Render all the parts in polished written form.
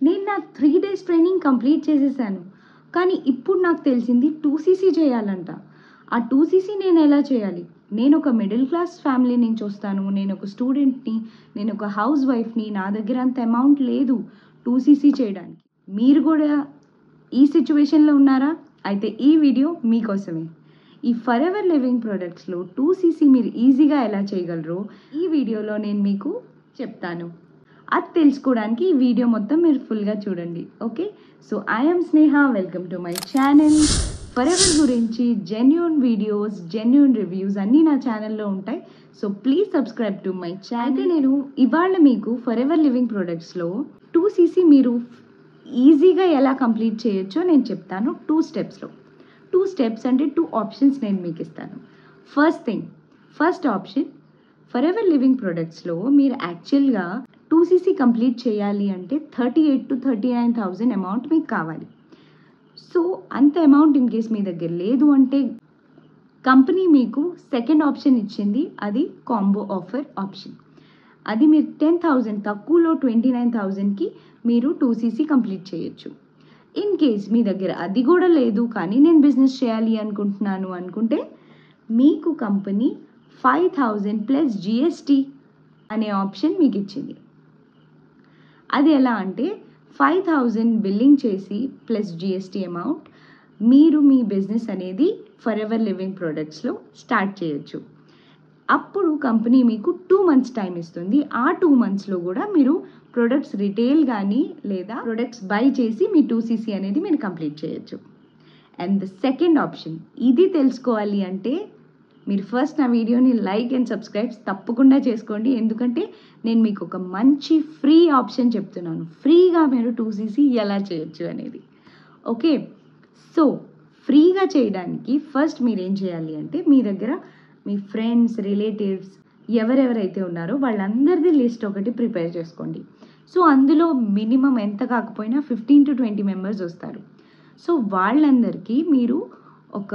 నేను నా 3 days training complete చేసేసాను. కానీ ఇప్పుడు నాకు తెలిసింది 2cc చేయాలంట. ఆ 2cc నేను ఎలా చేయాలి? నేను ఒక మిడిల్ క్లాస్ ఫ్యామిలీ నుంచి వస్తాను. నేను ఒక స్టూడెంట్‌ని, నేను ఒక హౌస్ వైఫ్‌ని. నా దగ్గర అంత అమౌంట్ లేదు 2cc చేయడానికి. మీరు కూడా ఈ సిట్యుయేషన్‌లో ఉన్నారా? అయితే ఈ వీడియో మీకోసమే. ఈ ఫరెవర్ లివింగ్ ప్రొడక్ట్స్‌లో 2cc మీరు ఈజీగా ఎలా చేయగలరో ఈ వీడియోలో నేను మీకు చెప్తాను. అది తెలుసుకోవడానికి ఈ వీడియో మొత్తం మీరు ఫుల్గా చూడండి. Okay, so I am Sneha, welcome to my channel. Forever గురించి జెన్యూన్ వీడియోస్, జెన్యూన్ రివ్యూస్ అన్నీ నా ఛానల్లో ఉంటాయి. So please subscribe to my channel. అయితే నేను ఇవాళ మీకు ఫరెవర్ లివింగ్ ప్రొడక్ట్స్లో 2cc మీరు ఈజీగా ఎలా కంప్లీట్ చేయొచ్చో నేను చెప్తాను 2 స్టెప్స్లో. 2 స్టెప్స్ అంటే 2 ఆప్షన్స్ నేను మీకు ఇస్తాను. ఫస్ట్ ఆప్షన్, ఫరెవర్ లివింగ్ ప్రొడక్ట్స్లో మీరు యాక్చువల్గా 2cc కంప్లీట్ చేయాలి అంటే 38,000 to 39,000 అమౌంట్ మీకు కావాలి. సో అంత అమౌంట్ ఇన్ కేస్ మీ దగ్గర లేదు అంటే కంపెనీ మీకు సెకండ్ ఆప్షన్ ఇచ్చింది, అది కాంబో ఆఫర్ ఆప్షన్. అది మీరు 10,000 తక్కువలో 29,000కి మీరు 2cc కంప్లీట్ చేయొచ్చు. ఇన్ కేస్ మీ దగ్గర అది కూడా లేదు కానీ నేను బిజినెస్ చేయాలి అనుకుంటున్నాను అనుకుంటే మీకు కంపెనీ 5,000 ప్లస్ జిఎస్టీ అనే ఆప్షన్ మీకు ఇచ్చింది. అది ఎలా అంటే 5,000 బిల్లింగ్ చేసి ప్లస్ జిఎస్టీ అమౌంట్ మీరు మీ బిజినెస్ అనేది ఫరెవర్ లివింగ్ ప్రొడక్ట్స్లో స్టార్ట్ చేయొచ్చు. అప్పుడు కంపెనీ మీకు 2 months టైం ఇస్తుంది. ఆ 2 monthsలో కూడా మీరు ప్రొడక్ట్స్ రిటైల్ కానీ లేదా ప్రొడక్ట్స్ బై చేసి మీ 2cc అనేది మీరు కంప్లీట్ చేయొచ్చు. అండ్ ద సెకండ్ ఆప్షన్, ఇది తెలుసుకోవాలి అంటే మీరు ఫస్ట్ నా వీడియోని లైక్ అండ్ సబ్స్క్రైబ్ తప్పకుండా చేసుకోండి. ఎందుకంటే నేను మీకు ఒక మంచి ఫ్రీ ఆప్షన్ చెప్తున్నాను, ఫ్రీగా మీరు 2cc ఎలా చేయొచ్చు అనేది. ఓకే, సో ఫ్రీగా చేయడానికి ఫస్ట్ మీరు ఏం చేయాలి అంటే మీ దగ్గర మీ ఫ్రెండ్స్, రిలేటివ్స్ ఎవరెవరైతే ఉన్నారో వాళ్ళందరిది లిస్ట్ ఒకటి ప్రిపేర్ చేసుకోండి. సో అందులో మినిమం ఎంత కాకపోయినా 15 to 20 మెంబర్స్ వస్తారు. సో వాళ్ళందరికీ మీరు ఒక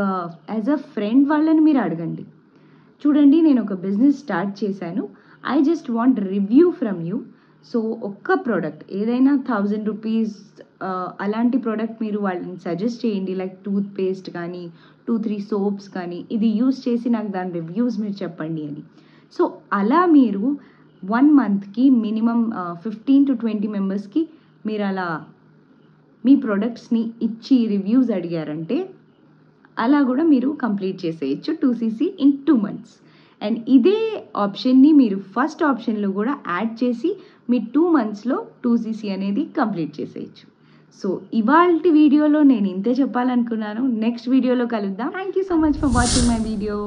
యాజ్ అ ఫ్రెండ్ వాళ్ళని మీరు అడగండి. చూడండి, నేను ఒక బిజినెస్ స్టార్ట్ చేశాను, I just want review from you. So ఒక్క ప్రోడక్ట్ ఏదైనా 1,000 రూపీస్ అలాంటి ప్రోడక్ట్ మీరు వాళ్ళని సజెస్ట్ చేయండి. లైక్ టూత్ పేస్ట్ కానీ 2-3 సోప్స్ కానీ, ఇది యూస్ చేసి నాకు దాని రివ్యూస్ మీరు చెప్పండి అని. సో అలా మీరు 1 monthకి మినిమం 15 to 20 మెంబర్స్కి మీరు అలా మీ ప్రొడక్ట్స్ని ఇచ్చి రివ్యూస్ అడిగారంటే అలా కూడా మీరు కంప్లీట్ చేసేయచ్చు 2cc ఇన్ 2 months. అండ్ ఇదే ఆప్షన్ని మీరు ఫస్ట్ ఆప్షన్లో కూడా యాడ్ చేసి మీ 2 monthsలో 2cc అనేది కంప్లీట్ చేసేయచ్చు. సో ఇవాల్టి వీడియోలో నేను ఇంతే చెప్పాలనుకున్నాను. నెక్స్ట్ వీడియోలో కలుద్దాం. Thank you so much for watching my video.